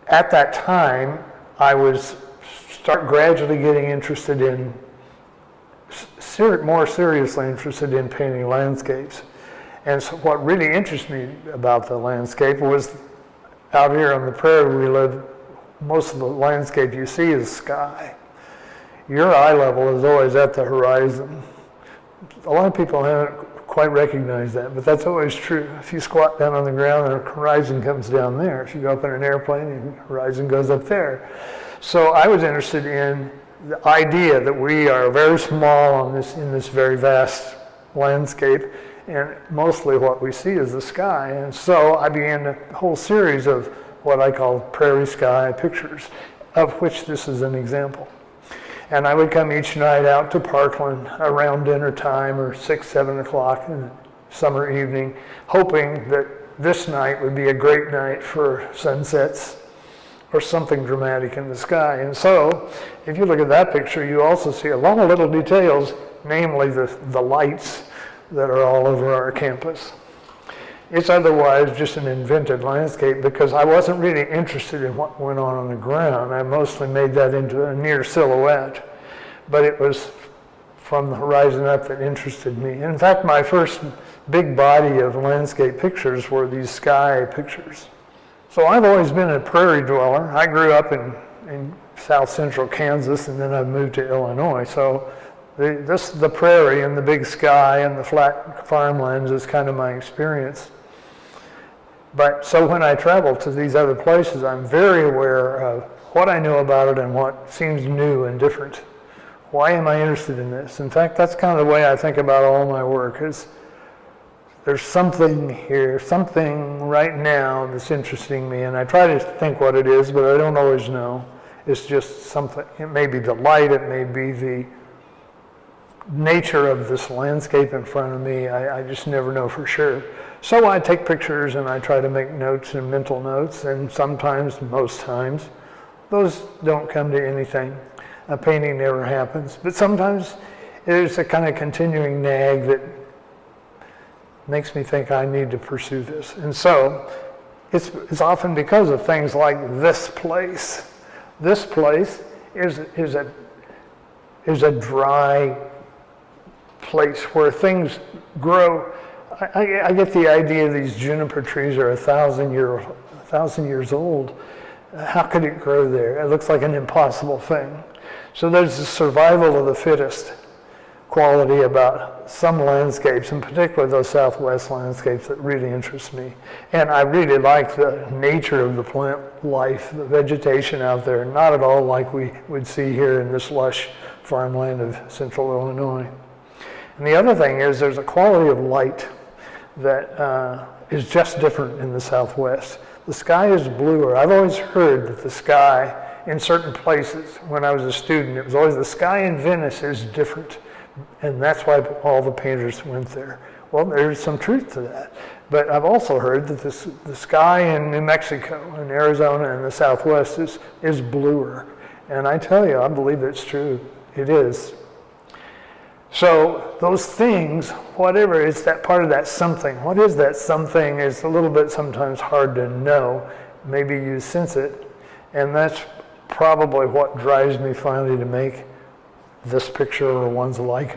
at that time, I was gradually getting interested in, more seriously interested in painting landscapes. And so what really interested me about the landscape was out here on the prairie we live, most of the landscape you see is sky. Your eye level is always at the horizon. A lot of people haven't quite recognized that, but that's always true. If you squat down on the ground, the horizon comes down there. If you go up in an airplane, the horizon goes up there. So I was interested in the idea that we are very small in this very vast landscape, and mostly what we see is the sky. And so I began a whole series of what I call prairie sky pictures, of which this is an example. And I would come each night out to Parkland around dinner time or 6, 7 o'clock in the summer evening, hoping that this night would be a great night for sunsets or something dramatic in the sky. And so, if you look at that picture, you also see a lot of little details, namely the lights that are all over our campus. It's otherwise just an invented landscape because I wasn't really interested in what went on the ground. I mostly made that into a near silhouette, but it was from the horizon up that interested me. In fact, my first big body of landscape pictures were these sky pictures. So I've always been a prairie dweller. I grew up in south central Kansas, and then I moved to Illinois. So the prairie and the big sky and the flat farmlands is kind of my experience. But so when I travel to these other places, I'm very aware of what I know about it and what seems new and different. Why am I interested in this? In fact, that's kind of the way I think about all my work is there's something here, something right now that's interesting me, and I try to think what it is, but I don't always know. It's just something. It may be the light, it may be the nature of this landscape in front of me. I just never know for sure. So I take pictures and I try to make notes and mental notes, and sometimes, most times, those don't come to anything. A painting never happens, but sometimes there's a kind of continuing nag that makes me think I need to pursue this. And so it's often because of things like this place. This place is a dry place where things grow. I get the idea these juniper trees are 1,000 years old. How could it grow there? It looks like an impossible thing. So there's the survival of the fittest quality about some landscapes, in particular those Southwest landscapes, that really interest me. And I really like the nature of the plant life, the vegetation out there, not at all like we would see here in this lush farmland of central Illinois. And the other thing is there's a quality of light that is just different in the Southwest. The sky is bluer. I've always heard that the sky in certain places, when I was a student, it was always the sky in Venice is different. And that's why all the painters went there. Well, there's some truth to that. But I've also heard that the sky in New Mexico and Arizona and the Southwest is bluer. And I tell you, I believe it's true. It is. So those things, whatever, it's that part of that something. What is that something is a little bit sometimes hard to know. Maybe you sense it. And that's probably what drives me finally to make this picture or ones like it.